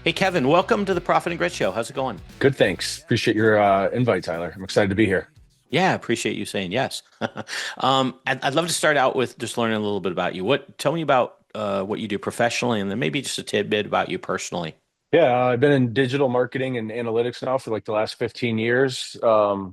Hey, Kevin, welcome to the Profit and Grit Show. How's it going? Good, thanks. Appreciate your invite, Tyler. I'm excited to be here. Yeah, appreciate you saying yes. I'd love to start out with just learning a little bit about you. Tell me about what you do professionally, and then maybe just a tidbit about you personally. Yeah, I've been in digital marketing and analytics now for like the last 15 years.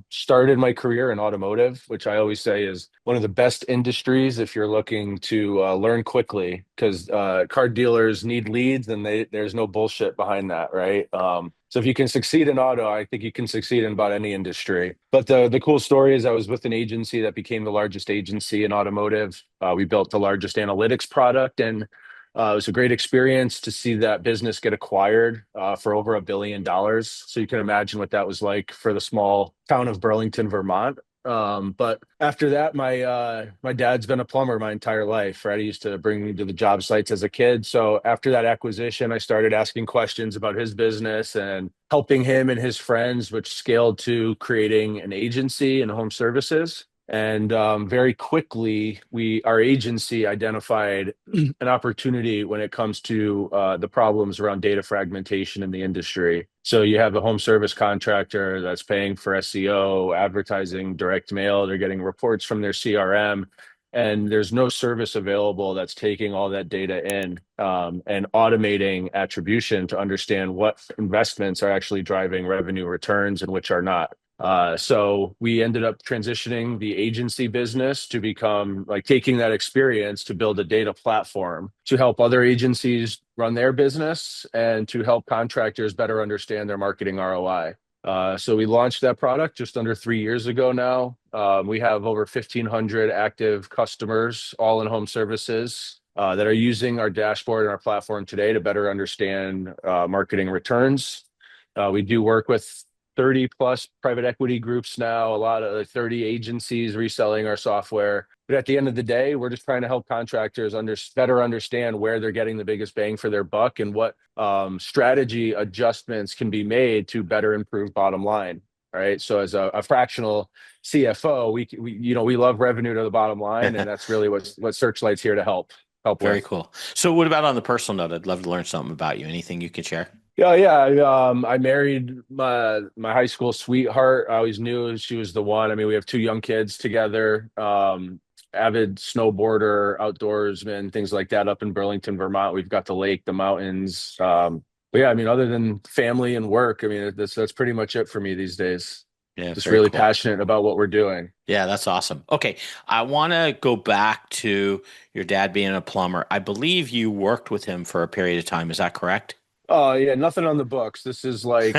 Started my career in automotive, which I always say is one of the best industries if you're looking to learn quickly, because car dealers need leads and there's no bullshit behind that, right? So if you can succeed in auto, I think you can succeed in about any industry. But the cool story is I was with an agency that became the largest agency in automotive. We built the largest analytics product, and it was a great experience to see that business get acquired for over $1 billion. So you can imagine what that was like for the small town of Burlington, Vermont. But after that, my dad's been a plumber my entire life, right? He used to bring me to the job sites as a kid. So after that acquisition, I started asking questions about his business and helping him and his friends, which scaled to creating an agency in home services. And very quickly, our agency identified an opportunity when it comes to the problems around data fragmentation in the industry. So you have a home service contractor that's paying for SEO, advertising, direct mail. They're getting reports from their CRM, and there's no service available that's taking all that data in and automating attribution to understand what investments are actually driving revenue returns and which are not. So we ended up transitioning the agency business to become like taking that experience to build a data platform to help other agencies run their business and to help contractors better understand their marketing ROI. So we launched that product just under 3 years ago now. We have over 1,500 active customers, all in home services, that are using our dashboard and our platform today to better understand marketing returns. We do work with 30 plus private equity groups now, a lot of 30 agencies reselling our software. But at the end of the day, we're just trying to help contractors better understand where they're getting the biggest bang for their buck and what strategy adjustments can be made to better improve bottom line. Right. So as a fractional CFO, we love revenue to the bottom line, and that's really what Searchlight's here to help Very with. cool. So, what about on the personal note? I'd love to learn something about you. Anything you can share? Yeah, yeah. I married my high school sweetheart. I always knew she was the one. I mean, we have two young kids together. Avid snowboarder, outdoorsman, things like that. Up in Burlington, Vermont, we've got the lake, the mountains. But yeah, I mean, other than family and work, I mean, that's pretty much it for me these days. Yeah, Just very really cool. passionate about what we're doing. Yeah, that's awesome. Okay, I want to go back to your dad being a plumber. I believe you worked with him for a period of time. Is that correct? Oh yeah, nothing on the books. This is like,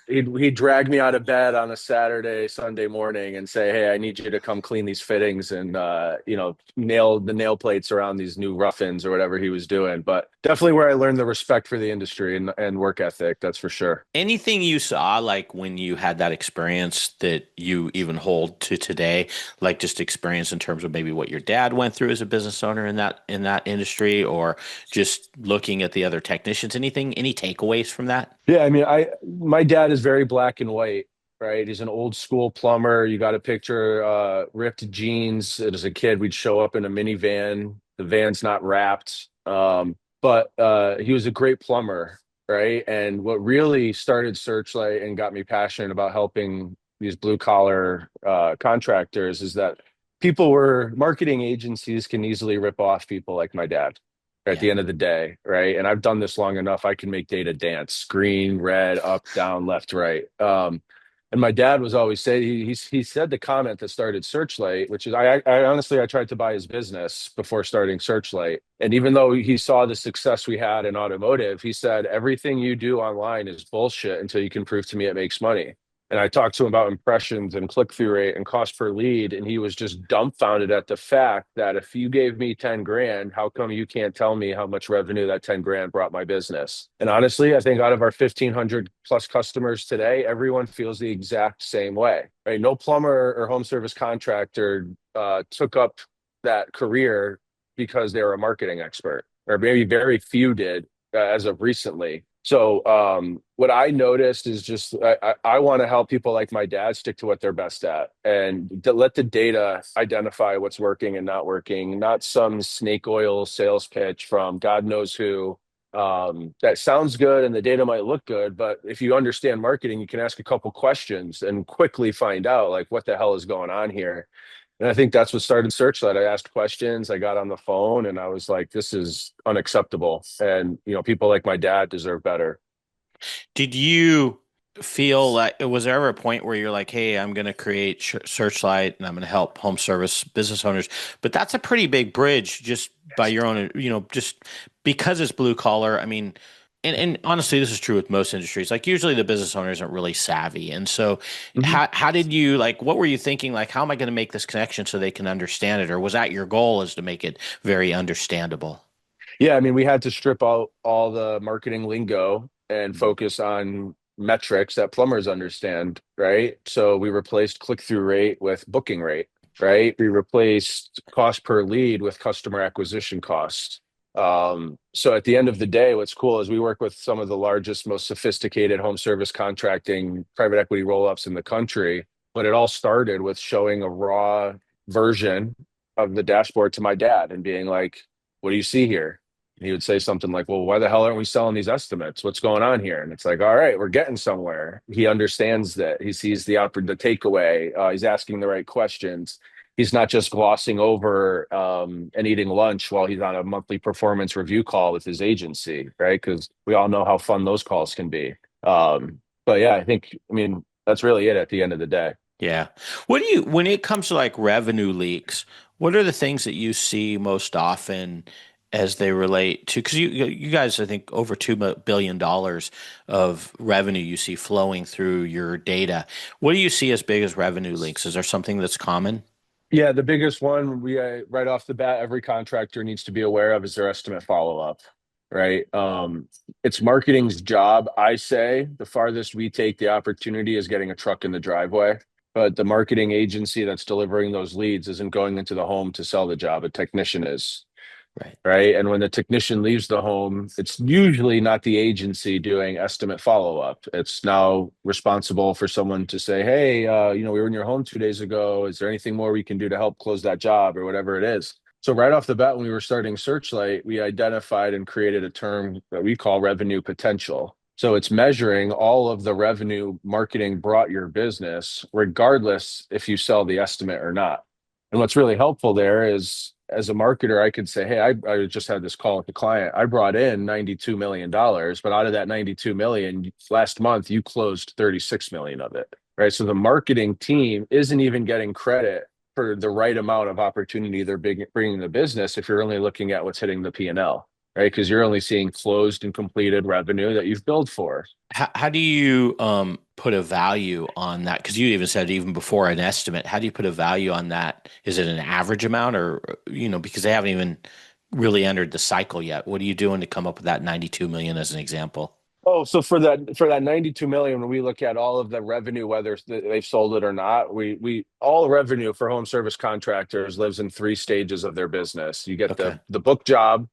he'd drag me out of bed on a Saturday, Sunday morning and say, "Hey, I need you to come clean these fittings and nail the nail plates around these new rough-ins," or whatever he was doing. But definitely where I learned the respect for the industry and work ethic, that's for sure. Anything you saw, like when you had that experience that you even hold to today, like just experience in terms of maybe what your dad went through as a business owner in that industry, or just looking at the other technicians, any takeaways from that? Yeah, I mean, I my dad is very black and white, right? He's an old school plumber. You got to picture ripped jeans. As a kid, we'd show up in a minivan. The van's not wrapped. But he was a great plumber, right? And what really started Searchlight and got me passionate about helping these blue collar contractors is that marketing agencies can easily rip off people like my dad at Yeah. the end of the day, right? And I've done this long enough. I can make data dance, green, red, up, down, left, right. And my dad was always saying he said the comment that started Searchlight, which is I honestly I tried to buy his business before starting Searchlight. And even though he saw the success we had in automotive, he said everything you do online is bullshit until you can prove to me it makes money. And I talked to him about impressions and click-through rate and cost per lead, and he was just dumbfounded at the fact that if you gave me 10 grand, how come you can't tell me how much revenue that 10 grand brought my business? And honestly, I think out of our 1,500 plus customers today, everyone feels the exact same way, right? No plumber or home service contractor took up that career because they were a marketing expert, or maybe very few did as of recently. So what I noticed is just I want to help people like my dad stick to what they're best at and to let the data identify what's working and not working, not some snake oil sales pitch from God knows who. that sounds good and the data might look good, but if you understand marketing, you can ask a couple questions and quickly find out like what the hell is going on here. And I think that's what started Searchlight. I asked questions, I got on the phone, and I was like, this is unacceptable. And people like my dad deserve better. Did you feel like was there ever a point where you're like, "Hey, I'm going to create Searchlight and I'm going to help home service business owners," but that's a pretty big bridge just by your own, just because it's blue collar. I mean, and honestly, this is true with most industries. Like usually the business owner isn't really savvy, and so Mhm. how did you like? What were you thinking? Like, how am I going to make this connection so they can understand it, or was that your goal, is to make it very understandable? Yeah, I mean, we had to strip out all the marketing lingo and focus on metrics that plumbers understand, right? So we replaced click-through rate with booking rate, right? We replaced cost per lead with customer acquisition cost. So at the end of the day, what's cool is we work with some of the largest, most sophisticated home service contracting private equity roll-ups in the country. But it all started with showing a raw version of the dashboard to my dad and being like, what do you see here? He would say something like, well, why the hell aren't we selling these estimates? What's going on here? And it's like, all right, we're getting somewhere. He understands that. He sees the takeaway. He's asking the right questions. He's not just glossing over and eating lunch while he's on a monthly performance review call with his agency, right? Because we all know how fun those calls can be. But yeah, I mean, that's really it at the end of the day. Yeah. When it comes to like revenue leaks, what are the things that you see most often as they relate to, because you guys, I think over $2 billion of revenue you see flowing through your data. What do you see as big as revenue leaks? Is there something that's common? Yeah, the biggest one we right off the bat, every contractor needs to be aware of is their estimate follow-up, right? It's marketing's job. I say the farthest we take the opportunity is getting a truck in the driveway, but the marketing agency that's delivering those leads isn't going into the home to sell the job. A technician is, Right. right? And when the technician leaves the home, it's usually not the agency doing estimate follow up. It's now responsible for someone to say, hey, we were in your home 2 days ago. Is there anything more we can do to help close that job or whatever it is? So, right off the bat, when we were starting Searchlight, we identified and created a term that we call revenue potential. So, it's measuring all of the revenue marketing brought your business, regardless if you sell the estimate or not. And what's really helpful there is as a marketer, I could say, hey, I just had this call with the client. I brought in $92 million, but out of that 92 million, last month you closed 36 million of it. Right. So the marketing team isn't even getting credit for the right amount of opportunity they're bringing the business if you're only looking at what's hitting the P&L, right? Because you're only seeing closed and completed revenue that you've billed for. How do you put a value on that? Because you even said even before an estimate, how do you put a value on that? Is it an average amount, or because they haven't even really entered the cycle yet? What are you doing to come up with that 92 million as an example? Oh, so for that 92 million, when we look at all of the revenue, whether they've sold it or not, we all revenue for home service contractors lives in three stages of their business. You get Okay. the book job,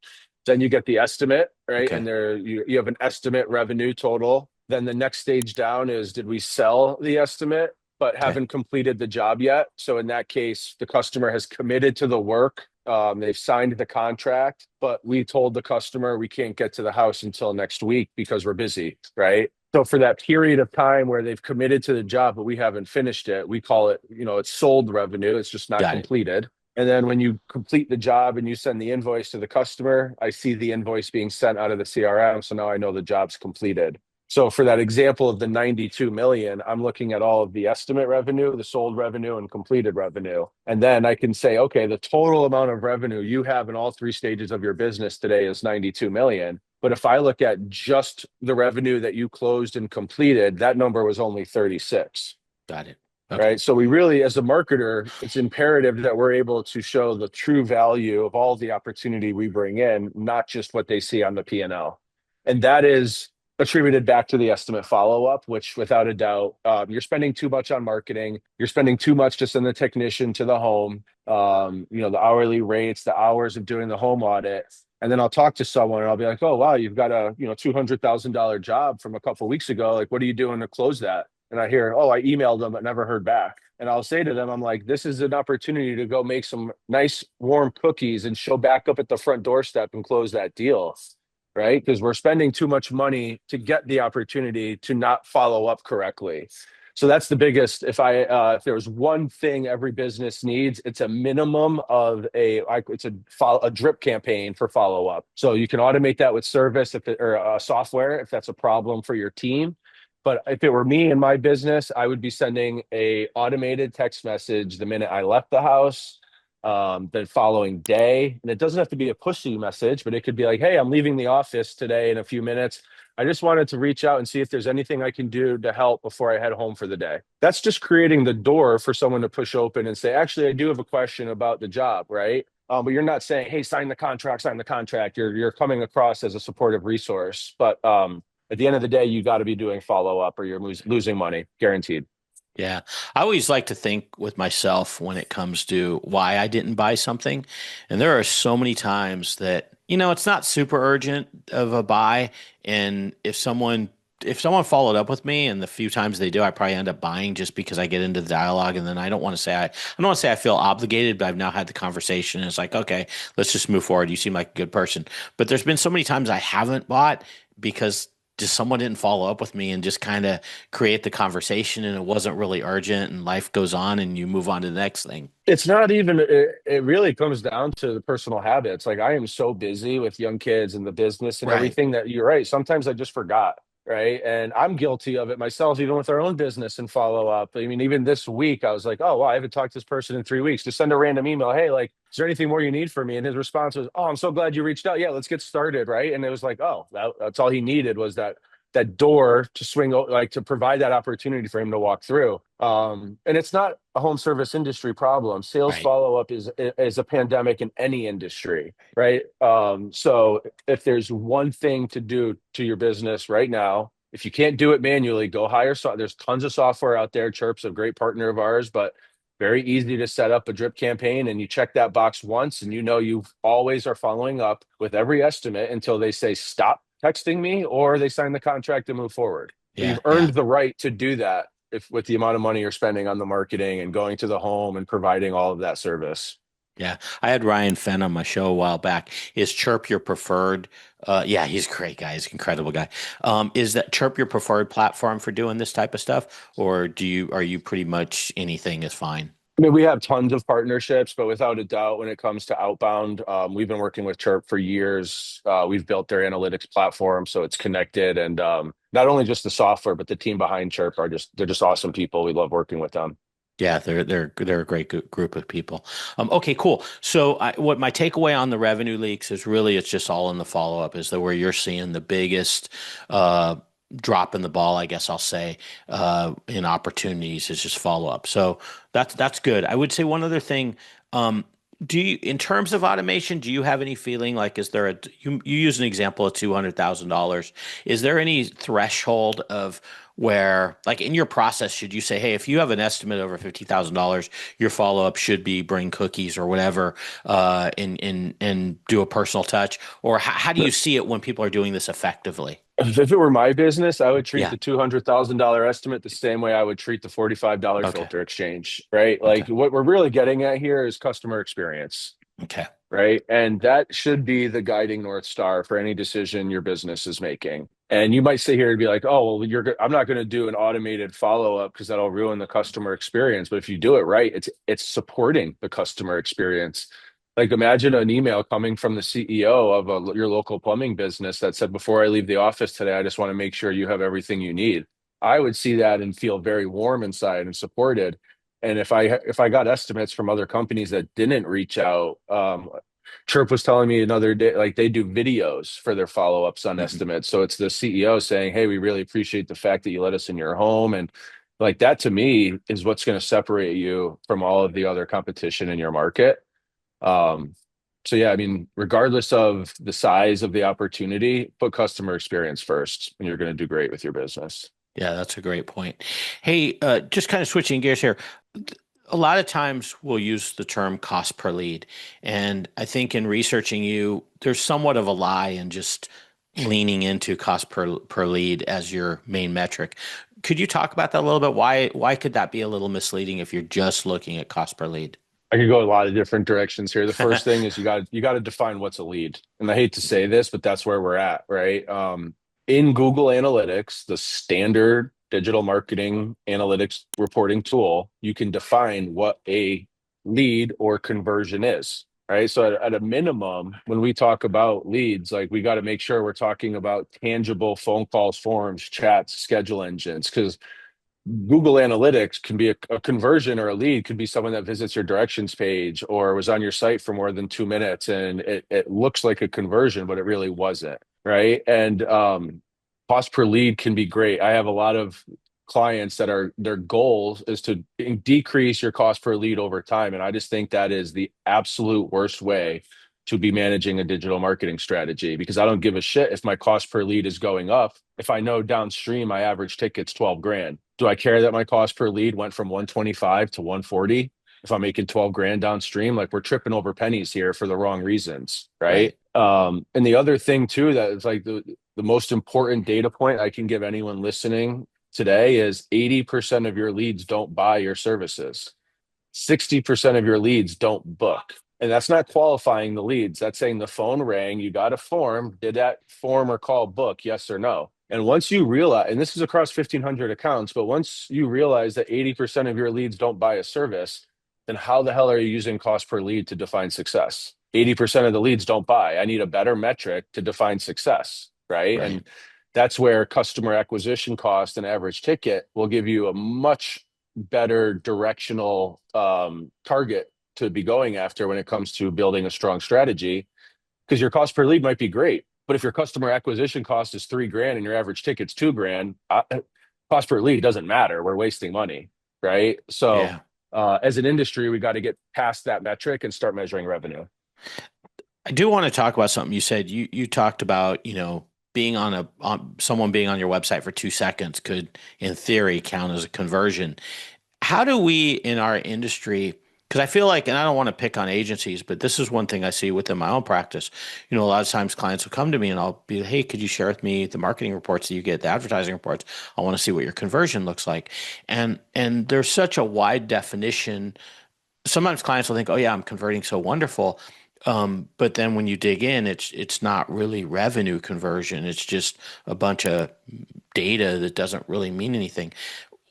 then you get the estimate, right? Okay. And there you have an estimate revenue total. Then the next stage down is did we sell the estimate but Okay. haven't completed the job yet? So in that case, the customer has committed to the work. They've signed the contract, but we told the customer we can't get to the house until next week because we're busy, right? So for that period of time where they've committed to the job, but we haven't finished it, we call it, it's sold revenue. It's just not Got it. completed. And then when you complete the job and you send the invoice to the customer, I see the invoice being sent out of the CRM. So now I know the job's completed. So for that example of the 92 million, I'm looking at all of the estimate revenue, the sold revenue, and completed revenue. And then I can say, okay, the total amount of revenue you have in all three stages of your business today is 92 million. But if I look at just the revenue that you closed and completed, that number was only 36. Got it. Okay. Right. So we really, as a marketer, it's imperative that we're able to show the true value of all the opportunity we bring in, not just what they see on the P&L. And that is attributed back to the estimate follow-up, which without a doubt, you're spending too much on marketing. You're spending too much to send the technician to the home, the hourly rates, the hours of doing the home audit. And then I'll talk to someone and I'll be like, oh, wow, you've got a, $200,000 job from a couple of weeks ago. Like, what are you doing to close that? And I hear, oh, I emailed them, but never heard back. And I'll say to them, I'm like, this is an opportunity to go make some nice warm cookies and show back up at the front doorstep and close that deal. right? Because we're spending too much money to get the opportunity to not follow up correctly. So that's the biggest. If there was one thing every business needs, it's a minimum of a drip campaign for follow up. So you can automate that with service or software if that's a problem for your team. But if it were me and my business, I would be sending a automated text message the minute I left the house, the following day. And it doesn't have to be a pushy message, but it could be like, hey, I'm leaving the office today in a few minutes. I just wanted to reach out and see if there's anything I can do to help before I head home for the day. That's just creating the door for someone to push open and say, actually, I do have a question about the job, right? But you're not saying, hey, sign the contract, sign the contract. You're coming across as a supportive resource. But at the end of the day, you got to be doing follow up or you're losing money, guaranteed. Yeah. I always like to think with myself when it comes to why I didn't buy something. And there are so many times that, it's not super urgent of a buy. And if someone followed up with me and the few times they do, I probably end up buying just because I get into the dialogue. And then I don't want to say I feel obligated, but I've now had the conversation and it's like, okay, let's just move forward. You seem like a good person. But there's been so many times I haven't bought because just someone didn't follow up with me and just kind of create the conversation and it wasn't really urgent and life goes on and you move on to the next thing. It's not even, it really comes down to the personal habits. Like I am so busy with young kids and the business and Right. everything that you're right. Sometimes I just forgot. Right. And I'm guilty of it myself, even with our own business and follow up. I mean, even this week, I was like, oh, wow, I haven't talked to this person in 3 weeks. Just send a random email. Hey, like, is there anything more you need from me? And his response was, oh, I'm so glad you reached out. Yeah, let's get started. Right. And it was like, oh, that's all he needed was that door to like to provide that opportunity for him to walk through. And it's not a home service industry problem. Sales Right. follow up is a pandemic in any industry, right? So if there's one thing to do to your business right now, if you can't do it manually, go hire. There's tons of software out there. Chirp's a great partner of ours, but very easy to set up a drip campaign and you check that box once and you always are following up with every estimate until they say stop texting me or they sign the contract and move forward. So Yeah. you've Yeah. earned the right to do that if with the amount of money you're spending on the marketing and going to the home and providing all of that service. Yeah. I had Ryan Fenn on my show a while back. Is Chirp your preferred? Yeah, he's a great guy. He's an incredible guy. Is that Chirp your preferred platform for doing this type of stuff? Or are you pretty much anything is fine? I mean, we have tons of partnerships, but without a doubt, when it comes to outbound, we've been working with Chirp for years. We've built their analytics platform, so it's connected, and not only just the software, but the team behind Chirp they're just awesome people. We love working with them. Yeah, they're a great group of people. Okay, cool. So, what my takeaway on the revenue leaks is really it's just all in the follow up. Is that where you're seeing the biggest uh, drop in the ball? I guess I'll say in opportunities is just follow up. So that's good. I would say one other thing. Um, in terms of automation, do you have any feeling like you use an example of $200,000? Is there any threshold of where, like in your process, should you say, hey, if you have an estimate over $50,000, your follow up should be bring cookies or whatever, and do a personal touch, or how do you see it when people are doing this effectively? If it were my business, I would treat Yeah. the $200,000 estimate the same way I would treat the $45 Okay. filter exchange, right? Okay. Like what we're really getting at here is customer experience, Okay. right? And that should be the guiding North Star for any decision your business is making. And you might sit here and be like, "Oh, well, I'm not going to do an automated follow up because that'll ruin the customer experience." But if you do it right, it's supporting the customer experience. Like imagine an email coming from the CEO of your local plumbing business that said, "Before I leave the office today, I just want to make sure you have everything you need." I would see that and feel very warm inside and supported. And if I got estimates from other companies that didn't reach out, Chirp was telling me another day, like they do videos for their follow-ups on Mhm. estimates. So it's the CEO saying, "Hey, we really appreciate the fact that you let us in your home." And like that to me is what's going to separate you from all of the other competition in your market. Um, so yeah, I mean, regardless of the size of the opportunity, put customer experience first, and you're going to do great with your business. Yeah, that's a great point. Hey, just kind of switching gears here. A lot of times we'll use the term cost per lead. And I think in researching you, there's somewhat of a lie in just leaning into cost per lead as your main metric. Could you talk about that a little bit? Why could that be a little misleading if you're just looking at cost per lead? I could go a lot of different directions here. The first thing is you got to define what's a lead. And I hate to say this, but that's where we're at, right? In Google Analytics, the standard digital marketing analytics reporting tool, you can define what a lead or conversion is, right? So at a minimum, when we talk about leads, like we got to make sure we're talking about tangible phone calls, forums, chats, schedule engines, because Google Analytics can be a conversion, or a lead could be someone that visits your directions page or was on your site for more than 2 minutes, and it looks like a conversion, but it really wasn't, right? And cost per lead can be great. I have a lot of clients that are their goal is to decrease your cost per lead over time. And I just think that is the absolute worst way to be managing a digital marketing strategy, because I don't give a shit if my cost per lead is going up. If I know downstream my average ticket's 12 grand, do I care that my cost per lead went from 125 to 140? If I'm making 12 grand downstream, like we're tripping over pennies here for the wrong reasons, right? Right. And the other thing too, that is like the most important data point I can give anyone listening today is 80% of your leads don't buy your services. 60% of your leads don't book. And that's not qualifying the leads. That's saying the phone rang, you got a form, did that form or call book, yes or no? And once you realize, and this is across 1,500 accounts, but once you realize that 80% of your leads don't buy a service, then how the hell are you using cost per lead to define success? 80% of the leads don't buy. I need a better metric to define success, right? Right. And that's where customer acquisition cost and average ticket will give you a much better directional target to be going after when it comes to building a strong strategy. Because your cost per lead might be great, but if your customer acquisition cost is 3 grand and your average ticket's 2 grand, cost per lead doesn't matter. We're wasting money, right? So Yeah. as an industry, we got to get past that metric and start measuring revenue. I do want to talk about something you said. You talked about, being on someone being on your website for 2 seconds could, in theory, count as a conversion. How do we in our industry, because I feel like, and I don't want to pick on agencies, but this is one thing I see within my own practice. A lot of times clients will come to me and I'll be, hey, could you share with me the marketing reports that you get, the advertising reports? I want to see what your conversion looks like. And there's such a wide definition. Sometimes clients will think, oh yeah, I'm converting so wonderful. But then when you dig in, it's not really revenue conversion. It's just a bunch of data that doesn't really mean anything.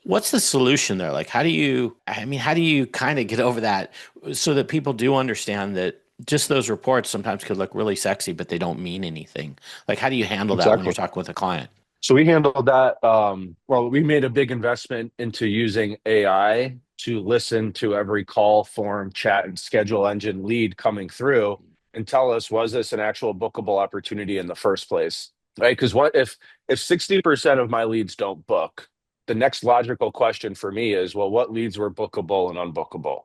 What's the solution there? Like, how do you kind of get over that so that people do understand that just those reports sometimes could look really sexy, but they don't mean anything? Like, how do you handle that when you're Exactly. talking with a client? So we handled that. Well, we made a big investment into using AI to listen to every call, form, chat, and schedule engine lead coming through and tell us, was this an actual bookable opportunity in the first place? Right? Because what if 60% of my leads don't book, the next logical question for me is, well, what leads were bookable and unbookable?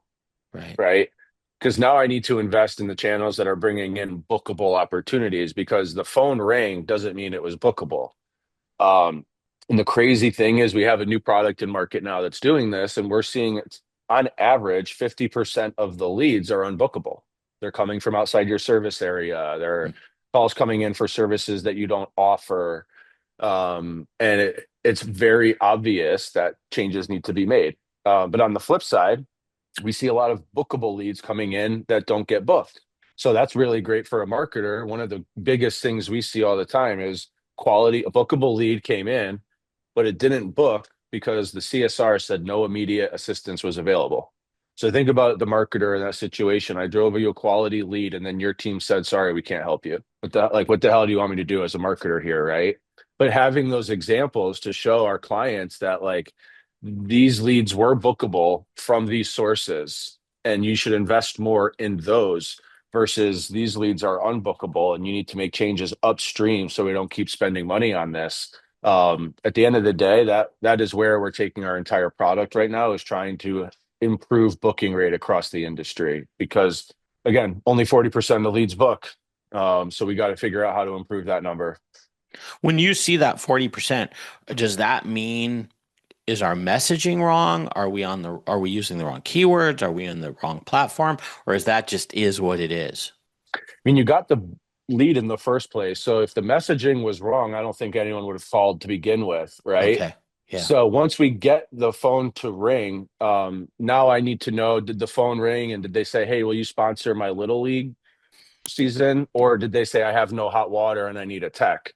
Right. Right? Because now I need to invest in the channels that are bringing in bookable opportunities, because the phone rang doesn't mean it was bookable. Um, and the crazy thing is we have a new product in market now that's doing this, and we're seeing it on average 50% of the leads are unbookable. They're coming from outside your service area. They're calls coming in for services that you don't offer. And it's very obvious that changes need to be made. But on the flip side, we see a lot of bookable leads coming in that don't get booked. So that's really great for a marketer. One of the biggest things we see all the time is quality. A bookable lead came in, but it didn't book because the CSR said no immediate assistance was available. So think about the marketer in that situation. I drove you a quality lead, and then your team said, "Sorry, we can't help you." What the hell do you want me to do as a marketer here, right? But having those examples to show our clients that like these leads were bookable from these sources, and you should invest more in those versus these leads are unbookable and you need to make changes upstream so we don't keep spending money on this. At the end of the day, that is where we're taking our entire product right now, is trying to improve booking rate across the industry, because again, only 40% of the leads book. So we got to figure out how to improve that number. When you see that 40%, does that mean is our messaging wrong? Are we using the wrong keywords? Are we in the wrong platform? Or is that just is what it is? I mean, you got the lead in the first place. So if the messaging was wrong, I don't think anyone would have called to begin with, right? Okay. Yeah. So once we get the phone to ring, now I need to know, did the phone ring and did they say, hey, will you sponsor my little league season? Or did they say, I have no hot water and I need a tech?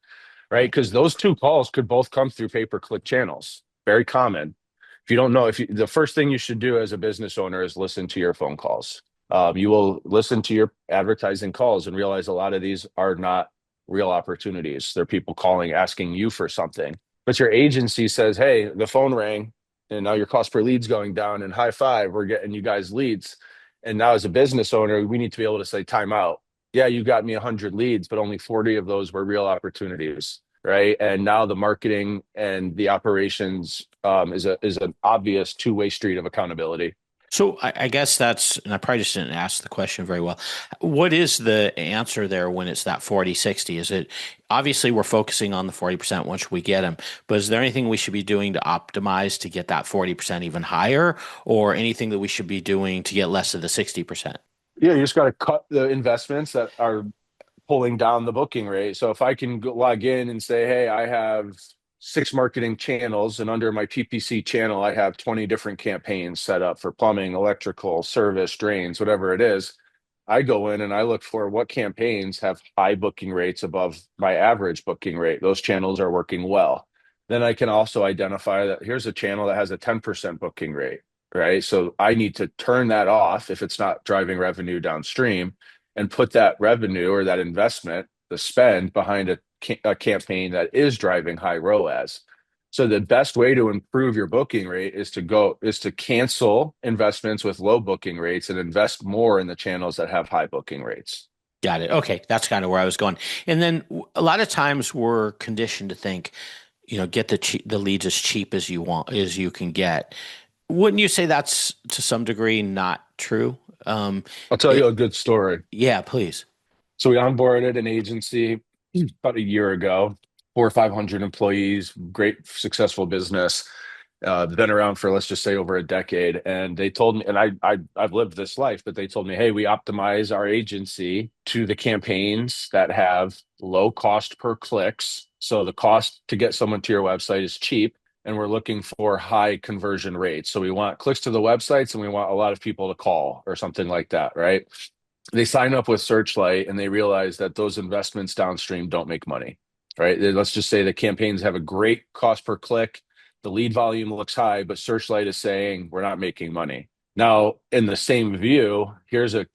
Right? Right. Because those two calls could both come through pay-per-click channels. Very common. If you don't know, if you, the first thing you should do as a business owner is listen to your phone calls. You will listen to your advertising calls and realize a lot of these are not real opportunities. They're people calling, asking you for something. But your agency says, hey, the phone rang and now your cost per lead's going down and high five, we're getting you guys leads. And now as a business owner, we need to be able to say time out. Yeah, you got me 100 leads, but only 40 of those were real opportunities, right? And now the marketing and the operations is an obvious two-way street of accountability. So I guess that's, and I probably just didn't ask the question very well. What is the answer there when it's that 40/60? Is it obviously we're focusing on the 40% once we get them, but is there anything we should be doing to optimize to get that 40% even higher, or anything that we should be doing to get less of the 60%? Yeah, you just got to cut the investments that are pulling down the booking rate. So if I can log in and say, hey, I have six marketing channels, and under my PPC channel, I have 20 different campaigns set up for plumbing, electrical, service, drains, whatever it is. I go in and I look for what campaigns have high booking rates above my average booking rate. Those channels are working well. Then I can also identify that here's a channel that has a 10% booking rate, right? So I need to turn that off if it's not driving revenue downstream and put that revenue or that investment, the spend behind a campaign that is driving high ROAS. So the best way to improve your booking rate is to cancel investments with low booking rates and invest more in the channels that have high booking rates. Got it. Okay, that's kind of where I was going. And then a lot of times we're conditioned to think, get the leads as cheap as you want, as you can get. Wouldn't you say that's to some degree not true? I'll tell you It, a good story. yeah, please. So we onboarded an agency about a year ago, 400 or 500 employees, great successful business. Been around for, let's just say, over a decade. And they told me, and I've lived this life, but they told me, hey, we optimize our agency to the campaigns that have low cost per clicks. So the cost to get someone to your website is cheap, and we're looking for high conversion rates. So we want clicks to the websites and we want a lot of people to call or something like that, right? They sign up with SearchLight and they realize that those investments downstream don't make money, right? Let's just say the campaigns have a great cost per click. The lead volume looks high, but SearchLight is saying we're not making money. Now, in the same view, here's a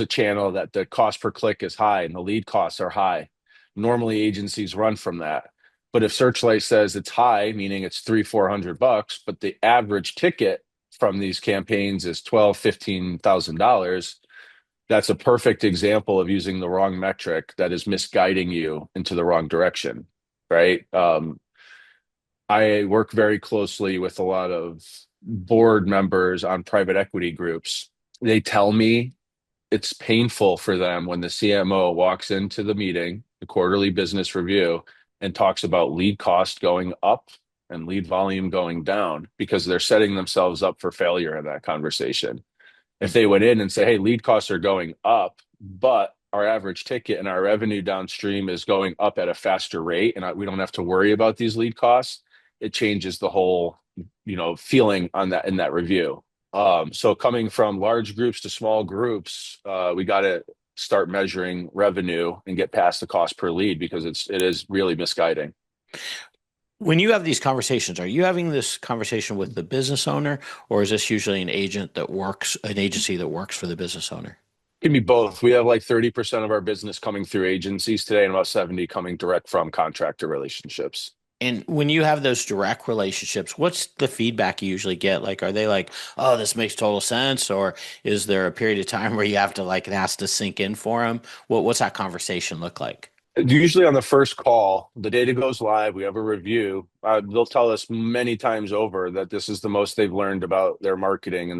channel that the cost per click is high and the lead costs are high. Normally, agencies run from that. But if Searchlight says it's high, meaning it's 300-400 bucks, but the average ticket from these campaigns is $12,000-15,000, that's a perfect example of using the wrong metric that is misguiding you into the wrong direction, right? I work very closely with a lot of board members on private equity groups. They tell me it's painful for them when the CMO walks into the meeting, the quarterly business review, and talks about lead cost going up and lead volume going down because they're setting themselves up for failure in that conversation. If they went in and say, hey, lead costs are going up, but our average ticket and our revenue downstream is going up at a faster rate, and we don't have to worry about these lead costs, it changes the whole, feeling on that in that review. So coming from large groups to small groups, we got to start measuring revenue and get past the cost per lead because it is really misguiding. When you have these conversations, are you having this conversation with the business owner, or is this usually an agency that works for the business owner? It can be both. We have like 30% of our business coming through agencies today and about 70 coming direct from contractor relationships. And when you have those direct relationships, what's the feedback you usually get? Like, are they like, "Oh, this makes total sense," or is there a period of time where you have to like it has to sink in for them? What's that conversation look like? Usually on the first call, the data goes live, we have a review. They'll tell us many times over that this is the most they've learned about their marketing in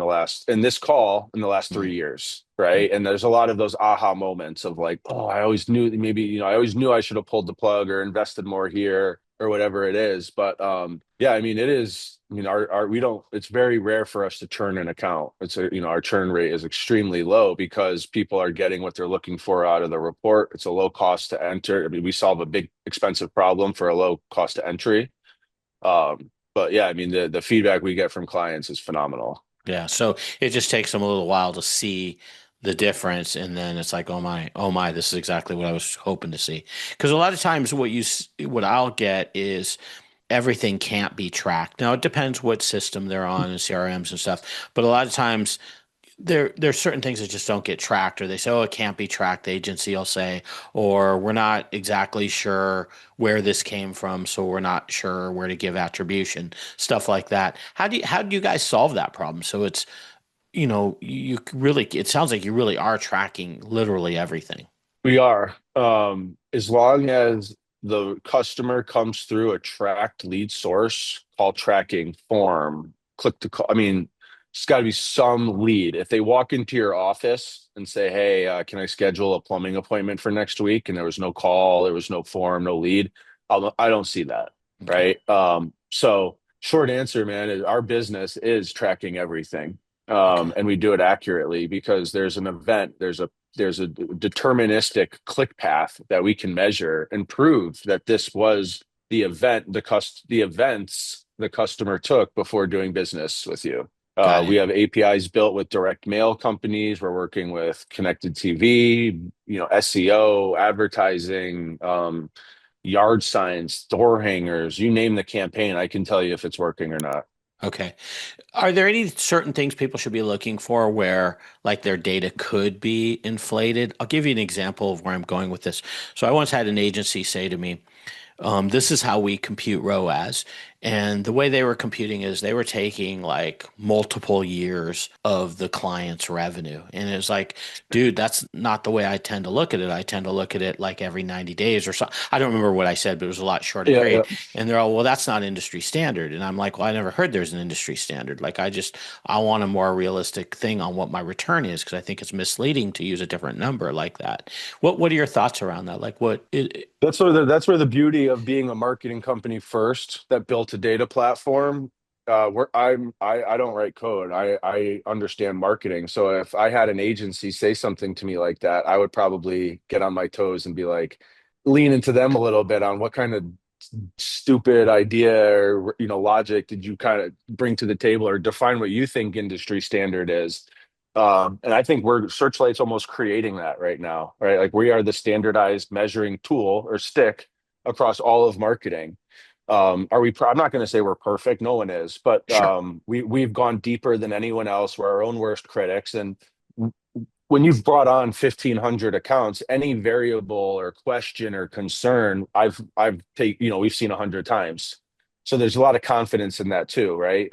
this call in the last Mm, 3 years, right? And there's a lot of those aha moments of like, oh, I always knew maybe, I always knew I should have pulled the plug or invested more here or whatever it is. But yeah, I mean, it is, our we don't, it's very rare for us to churn an account. Our churn rate is extremely low because people are getting what they're looking for out of the report. It's a low cost to enter. I mean, we solve a big expensive problem for a low cost to entry. But yeah, I mean, the feedback we get from clients is phenomenal. Yeah. So it just takes them a little while to see the difference. And then it's like, oh my, this is exactly what I was hoping to see. Because a lot of times what I'll get is everything can't be tracked. Now it depends what system they're on and CRMs and stuff. But a lot of times there's certain things that just don't get tracked, or they say, oh, it can't be tracked, the agency will say, or we're not exactly sure where this came from, so we're not sure where to give attribution, stuff like that. How do you guys solve that problem? So it's, you really, it sounds like you really are tracking literally everything. We are. As long as the customer comes through a tracked lead source, call tracking form, click to call. I mean, it's got to be some lead. If they walk into your office and say, "Hey, can I schedule a plumbing appointment for next week?" and there was no call, there was no form, no lead, I don't see that, Okay. right? So short answer, man, is our business is tracking everything, Okay. and we do it accurately because there's an event, there's a deterministic click path that we can measure and prove that this was the events the customer took before doing business with you. Got We it. have APIs built with direct mail companies. We're working with connected TV, SEO, advertising, yard signs, door hangers. You name the campaign, I can tell you if it's working or not. Okay. Are there any certain things people should be looking for where like their data could be inflated? I'll give you an example of where I'm going with this. So I once had an agency say to me, this is how we compute ROAS. And the way they were computing is they were taking like multiple years of the client's revenue. And it's like, dude, that's not the way I tend to look at it. I tend to look at it like every 90 days or so. I don't remember what I said, but it was a lot shorter Yeah, period. yeah. And they're all, well, that's not industry standard. And I'm like, well, I never heard there's an industry standard. Like, I want a more realistic thing on what my return is because I think it's misleading to use a different number like that. What are your thoughts around that? Like, That's where the beauty of being a marketing company first that built a data platform. Where I don't write code. I understand marketing. So if I had an agency say something to me like that, I would probably get on my toes and be like, lean into them a little bit on what kind of stupid idea or logic did you kind of bring to the table or define what you think industry standard is. And I think we're Searchlight's almost creating that right now, right? Like we are the standardized measuring tool or stick across all of marketing. Are we? I'm not going to say we're perfect. No one is, but sure. we've gone deeper than anyone else. We're our own worst critics, and when you've brought on 1,500 accounts, any variable or question or concern, we've seen 100 times. So there's a lot of confidence in that too, right?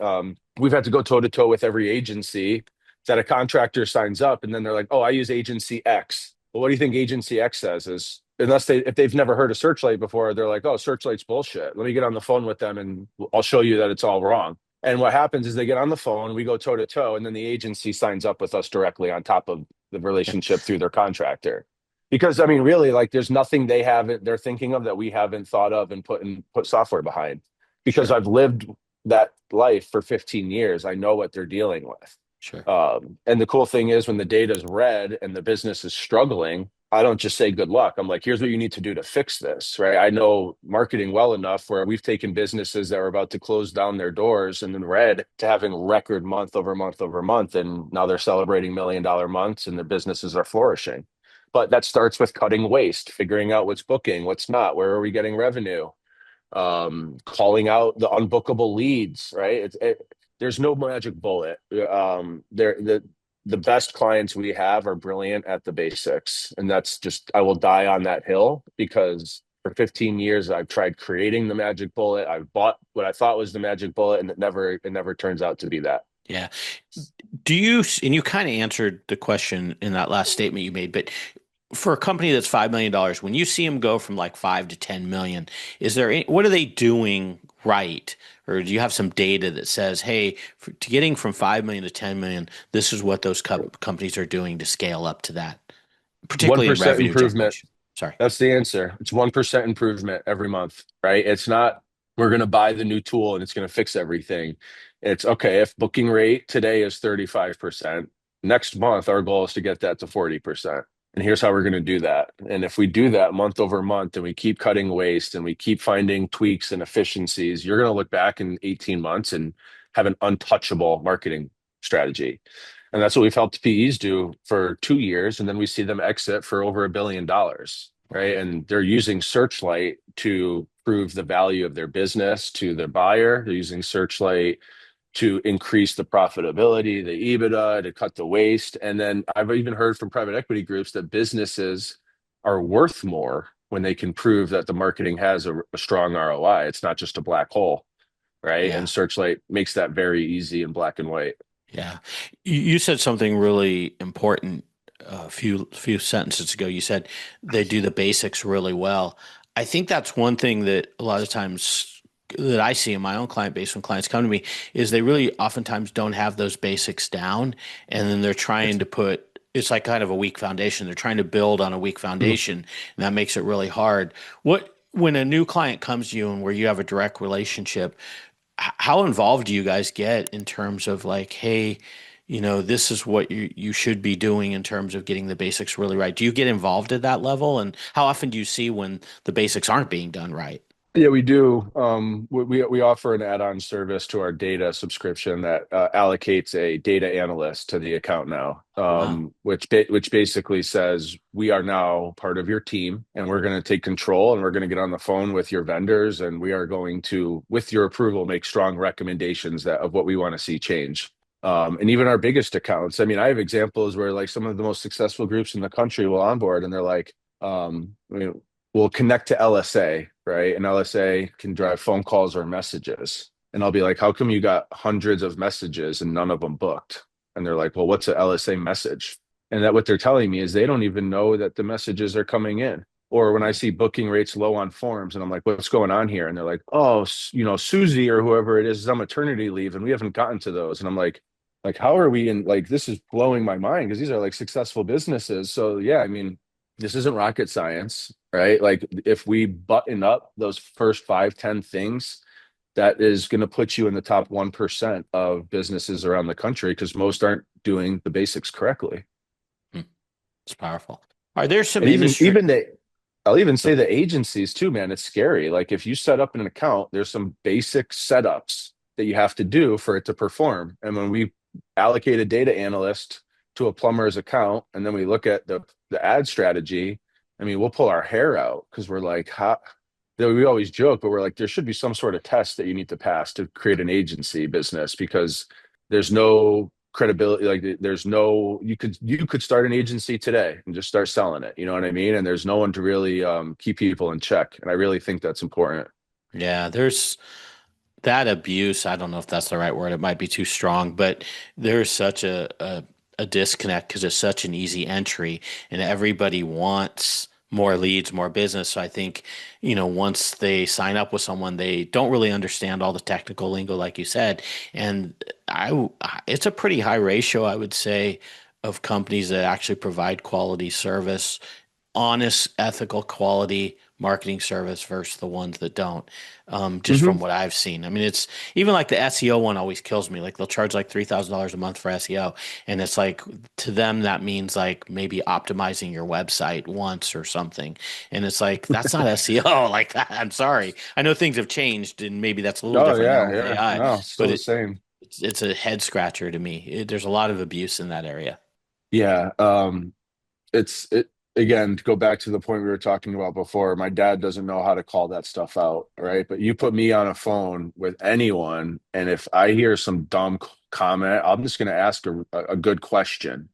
We've had to go toe to toe with every agency that a contractor signs up, and then they're like, "Oh, I use agency X." Well, what do you think agency X says? Is if they've never heard of Searchlight before, they're like, "Oh, Searchlight's bullshit. Let me get on the phone with them, and I'll show you that it's all wrong." And what happens is they get on the phone, we go toe to toe, and then the agency signs up with us directly on top of the relationship through their contractor. Because I mean, really, like there's nothing they're thinking of that we haven't thought of and put software behind. Because Sure. I've lived that life for 15 years. I know what they're dealing with. Sure. And the cool thing is when the data is red and the business is struggling, I don't just say good luck. I'm like, here's what you need to do to fix this, right? I know marketing well enough where we've taken businesses that were about to close down their doors and in red to having record month over month over month. And now they're celebrating $1 million months and their businesses are flourishing. But that starts with cutting waste, figuring out what's booking, what's not, where are we getting revenue, calling out the unbookable leads, right? There's no magic bullet. The best clients we have are brilliant at the basics, and that's just I will die on that hill because for 15 years I've tried creating the magic bullet. I've bought what I thought was the magic bullet, and it never turns out to be that. Yeah. Do you, and you kind of answered the question in that last statement you made, but for a company that's $5 million, when you see them go from like 5 to 10 million, what are they doing right? Or do you have some data that says, hey, to getting from 5 million to 10 million, this is what those companies are doing to scale up to that, One particularly in percent revenue improvement. generation? Sorry. That's the answer. It's 1% improvement every month, right? It's not we're going to buy the new tool and it's going to fix everything. It's okay, if booking rate today is 35%, next month our goal is to get that to 40%. And here's how we're going to do that. And if we do that month over month and we keep cutting waste and we keep finding tweaks and efficiencies, you're going to look back in 18 months and have an untouchable marketing strategy. And that's what we've helped PEs do for 2 years. And then we see them exit for over $1 billion, right? And they're using Searchlight to prove the value of their business to their buyer. They're using Searchlight to increase the profitability, the EBITDA, to cut the waste. And then I've even heard from private equity groups that businesses are worth more when they can prove that the marketing has a strong ROI. It's not just a black hole, right? Yeah. And Searchlight makes that very easy in black and white. Yeah. You said something really important a few sentences ago. You said they do the basics really well. I think that's one thing that a lot of times that I see in my own client base when clients come to me is they really oftentimes don't have those basics down, and then they're trying to put it's like kind of a weak foundation. They're trying to build on a weak Mhm. foundation, and that makes it really hard. What when a new client comes to you and where you have a direct relationship, how involved do you guys get in terms of like, hey, this is what you should be doing in terms of getting the basics really right? Do you get involved at that level? And how often do you see when the basics aren't being done right? Yeah, we do. We offer an add-on service to our data subscription that allocates a data analyst to the account now, Wow. which basically says we are now part of your team, and we're going to take control, and we're going to get on the phone with your vendors, and we are going to, with your approval, make strong recommendations of what we want to see change. And even our biggest accounts. I mean, I have examples where like some of the most successful groups in the country will onboard, and they're like, will connect to LSA, right? And LSA can drive phone calls or messages. And I'll be like, how come you got hundreds of messages and none of them booked? And they're like, well, what's a LSA message? And that what they're telling me is they don't even know that the messages are coming in. Or when I see booking rates low on forms and I'm like, what's going on here? And they're like, oh, Susie or whoever it is on maternity leave and we haven't gotten to those. And I'm like, how are we in like, this is blowing my mind because these are like successful businesses. So yeah, I mean, this isn't rocket science, right? Like if we button up those first 5, 10 things, that is going to put you in the top 1% of businesses around the country because most aren't doing the basics correctly. Hmm. It's powerful. Are there some And even industry? even the I'll even say the agencies too, man, it's scary. Like if you set up an account, there's some basic setups that you have to do for it to perform. And when we allocate a data analyst to a plumber's account, and then we look at the ad strategy, I mean, we'll pull our hair out because we're like, how we always joke, but we're like, there should be some sort of test that you need to pass to create an agency business because there's no credibility. Like there's no, you could start an agency today and just start selling it. You know what I mean? And there's no one to really keep people in check. And I really think that's important. Yeah, there's that abuse. I don't know if that's the right word. It might be too strong, but there's such a disconnect because it's such an easy entry and everybody wants more leads, more business. So I think, once they sign up with someone, they don't really understand all the technical lingo, like you said. And it's a pretty high ratio, I would say, of companies that actually provide quality service, honest, ethical, quality marketing service versus the ones that don't. Just Hmm. from what I've seen. I mean, it's even like the SEO one always kills me. Like they'll charge like $3,000 a month for SEO, and it's like to them that means like maybe optimizing your website once or something. And it's like that's not SEO. Like that. I'm sorry. I know things have changed, and maybe that's a little Oh different now yeah, with yeah. AI, No, still but the same. it's a head scratcher to me. There's a lot of abuse in that area. Yeah. It again, to go back to the point we were talking about before, my dad doesn't know how to call that stuff out, right? But you put me on a phone with anyone, and if I hear some dumb comment, I'm just going to ask a good question.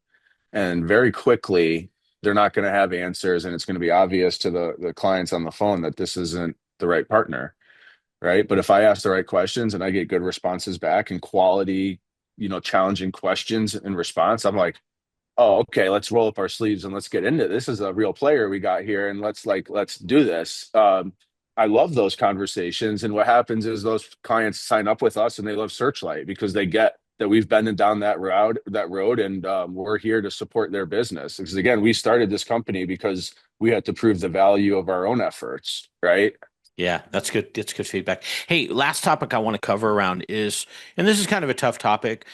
And very quickly, they're not going to have answers, and it's going to be obvious to the clients on the phone that this isn't the right partner, right? But if I ask the right questions and I get good responses back and quality, challenging questions in response, I'm like, oh, okay, let's roll up our sleeves and let's get into it. This is a real player we got here, and let's do this. I love those conversations, and what happens is those clients sign up with us and they love Searchlight because they get that we've been down that road, and we're here to support their business. Because again, we started this company because we had to prove the value of our own efforts, right? Yeah, that's good. That's good feedback. Hey, last topic I want to cover around is, and this is kind of a tough topic.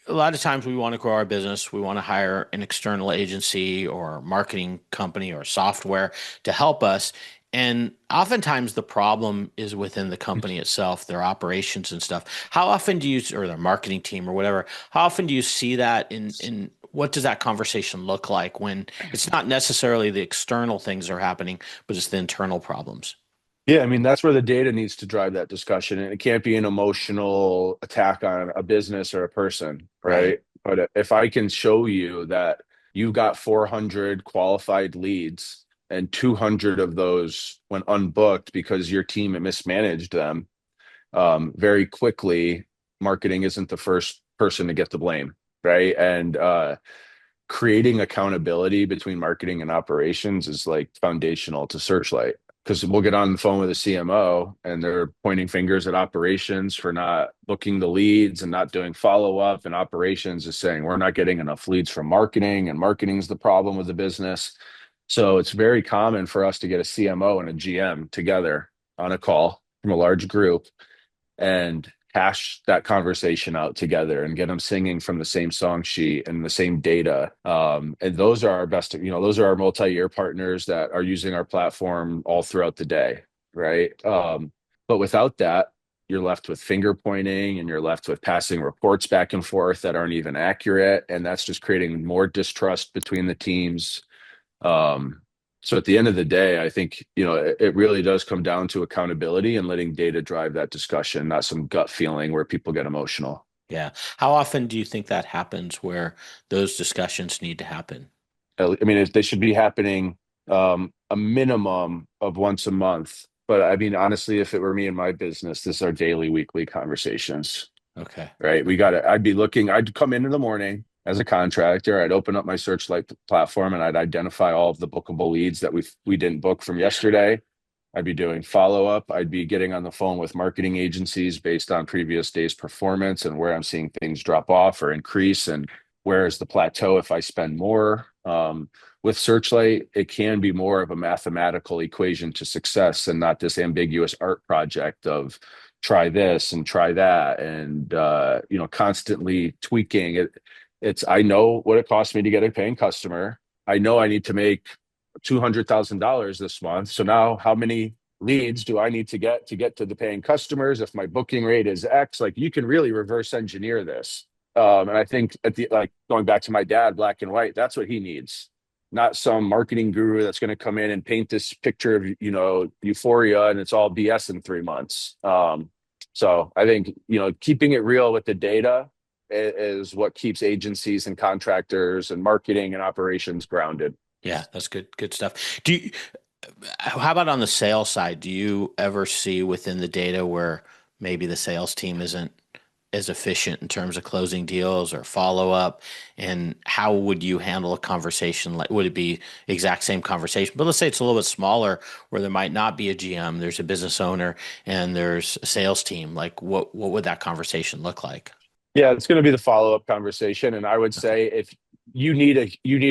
a lot of times we want to grow our business. We want to hire an external agency or marketing company or software to help us. And oftentimes the problem is within the company itself, their operations and stuff. How often do you, or their marketing team or whatever, how often do you see that in what does that conversation look like when it's not necessarily the external things that are happening, but it's the internal problems? Yeah, I mean, that's where the data needs to drive that discussion. And it can't be an emotional attack on a business or a person, Right. right? But if I can show you that you got 400 qualified leads and 200 of those went unbooked because your team mismanaged them, very quickly, marketing isn't the first person to get the blame, right? And creating accountability between marketing and operations is like foundational to Searchlight because we'll get on the phone with a CMO and they're pointing fingers at operations for not booking the leads and not doing follow up. And operations is saying we're not getting enough leads from marketing, and marketing's the problem with the business. So it's very common for us to get a CMO and a GM together on a call from a large group and hash that conversation out together and get them singing from the same song sheet and the same data. And those are our best, those are our multi-year partners that are using our platform all throughout the day, right? But without that, you're left with finger pointing and you're left with passing reports back and forth that aren't even accurate. And that's just creating more distrust between the teams. Um, so at the end of the day, I think, it really does come down to accountability and letting data drive that discussion, not some gut feeling where people get emotional. Yeah. How often do you think that happens where those discussions need to happen? I mean, they should be happening a minimum of once a month. But I mean, honestly, if it were me and my business, this is our daily, weekly conversations. Okay. Right? I'd come in the morning as a contractor, I'd open up my Searchlight platform and I'd identify all of the bookable leads that we didn't book from yesterday. I'd be doing follow up. I'd be getting on the phone with marketing agencies based on previous days' performance and where I'm seeing things drop off or increase, and where is the plateau if I spend more. With Searchlight, it can be more of a mathematical equation to success and not this ambiguous art project of try this and try that and constantly tweaking it. I know what it costs me to get a paying customer. I know I need to make $200,000 this month. So now how many leads do I need to get to the paying customers? If my booking rate is X, like you can really reverse engineer this. And I think going back to my dad, black and white, that's what he needs. Not some marketing guru that's going to come in and paint this picture of, euphoria and it's all BS in 3 months. So I think, keeping it real with the data is what keeps agencies and contractors and marketing and operations grounded. Yeah, that's good stuff. How about on the sales side? Do you ever see within the data where maybe the sales team isn't as efficient in terms of closing deals or follow up? And how would you handle a conversation like, would it be exact same conversation? But let's say it's a little bit smaller where there might not be a GM, there's a business owner, and there's a sales team. Like what would that conversation look like? Yeah, it's going to be the follow-up conversation. And I would Okay. say if you need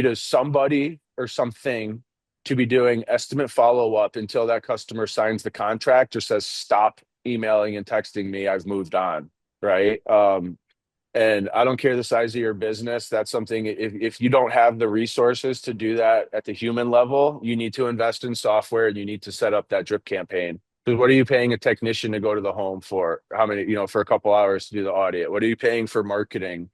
a somebody or something to be doing estimate follow-up until that customer signs the contract or says, stop emailing and texting me, I've moved on. Right. And I don't care the size of your business. That's something, if you don't have the resources to do that at the human level, you need to invest in software and you need to set up that drip campaign. Because what are you paying a technician to go to the home for? How many, for a couple hours to do the audit? What are you paying for marketing?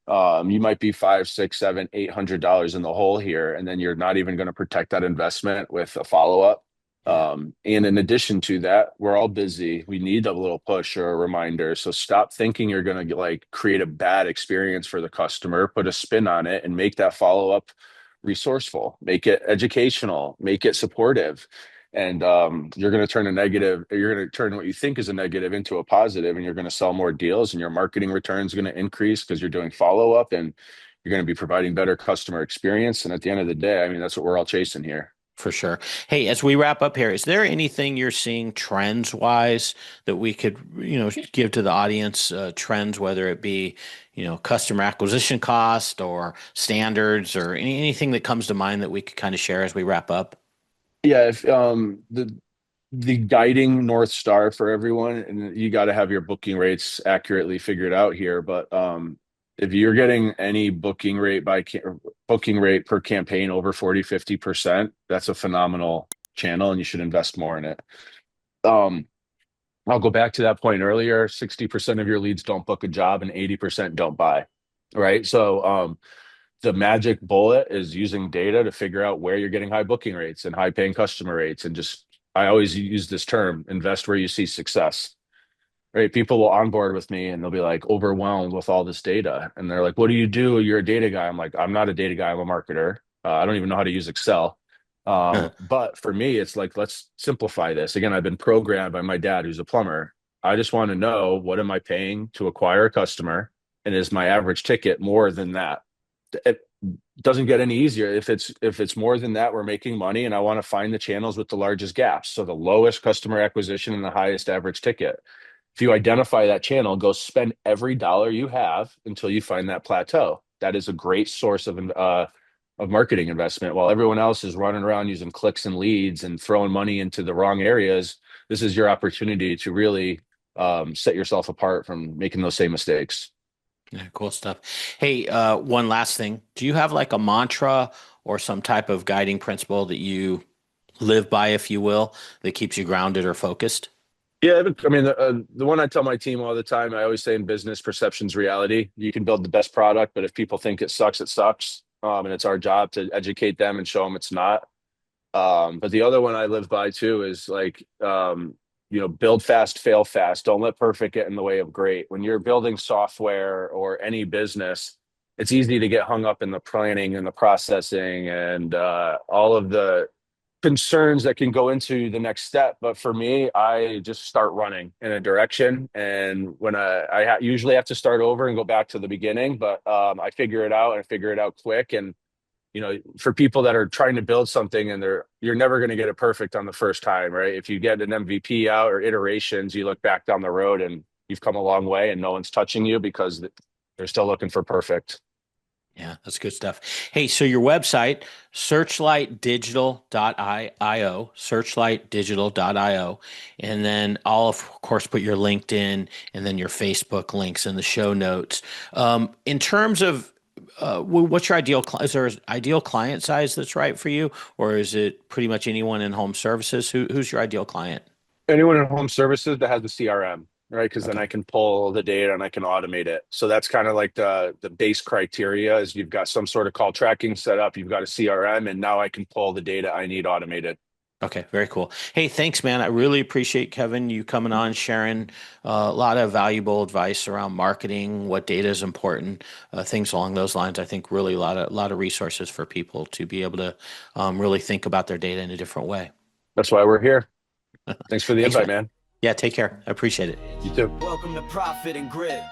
You might be five, six, seven, $800 in the hole here, and then you're not even going to protect that investment with a follow up. Yeah, And in addition to that, we're all busy. We need a little push or a reminder. So stop thinking you're going to like create a bad experience for the customer. Put a spin on it and make that follow up resourceful. Make it educational. Make it supportive. And you're going to turn a negative. You're going to turn what you think is a negative into a positive, and you're going to sell more deals, and your marketing returns are going to increase because you're doing follow up, and you're going to be providing better customer experience. And at the end of the day, I mean, that's what we're all chasing here. for sure. Hey, as we wrap up here, is there anything you're seeing trends wise that we could, give to the audience, trends, whether it be, customer acquisition cost or standards or anything that comes to mind that we could kind of share as we wrap up? Yeah, if the guiding North Star for everyone, and you got to have your booking rates accurately figured out here, but If you're getting any booking rate per campaign over 40-50%, that's a phenomenal channel and you should invest more in it. Um, I'll go back to that point earlier. 60% of your leads don't book a job and 80% don't buy. Right. So the magic bullet is using data to figure out where you're getting high booking rates and high paying customer rates. And just, I always use this term, invest where you see success. Right. People will onboard with me and they'll be like overwhelmed with all this data. And they're like, what do you do? You're a data guy. I'm like, I'm not a data guy. I'm a marketer. I don't even know how to use Excel. But for me, it's like, let's simplify this. Again, I've been programmed by my dad, who's a plumber. I just want to know, what am I paying to acquire a customer? And is my average ticket more than that? It doesn't get any easier. If it's more than that, we're making money, and I want to find the channels with the largest gaps. So the lowest customer acquisition and the highest average ticket. If you identify that channel, go spend every dollar you have until you find that plateau. That is a great source of marketing investment. While everyone else is running around using clicks and leads and throwing money into the wrong areas, this is your opportunity to really set yourself apart from making those same mistakes. Yeah, cool stuff. Hey, one last thing. Do you have like a mantra or some type of guiding principle that you live by, if you will, that keeps you grounded or focused? Yeah, I mean, the one I tell my team all the time, I always say in business, perception's reality. You can build the best product, but if people think it sucks, it sucks. And it's our job to educate them and show them it's not. But the other one I live by too is like, build fast, fail fast. Don't let perfect get in the way of great. When you're building software or any business, it's easy to get hung up in the planning and the processing and all of the concerns that can go into the next step. But for me, I just start running in a direction. And when usually have to start over and go back to the beginning, but I figure it out and I figure it out quick. And for people that are trying to build something and you're never going to get it perfect on the first time, right? If you get an MVP out or iterations, you look back down the road and you've come a long way and no one's touching you because they're still looking for perfect. Yeah, that's good stuff. Hey, so your website, searchlightdigital.io, searchlightdigital.io, and then I'll of course put your LinkedIn and then your Facebook links in the show notes. In terms of what's your is there an ideal client size that's right for you, or is it pretty much anyone in home services? Who's your ideal client? Anyone in home services that has the CRM, right? Because then Okay. I can pull the data and I can automate it. So that's kind of like the base criteria is you've got some sort of call tracking set up, you've got a CRM, and now I can pull the data I need automated. Okay, very cool. Hey, thanks, man. I really appreciate Kevin you coming on, sharing a lot of valuable advice around marketing, what data is important, things along those lines. I think really a lot of resources for people to be able to really think about their data in a different way. That's why we're here. Thanks for the Thanks, invite, man. man. Yeah, take care. I appreciate it. You too. Welcome to Profit and Grit.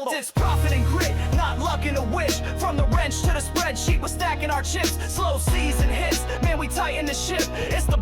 It's profit and grit, not luck and a wish. From the wrench to the spreadsheet, we're stacking our chips. Slow season hits, man, we tighten the ship. It's the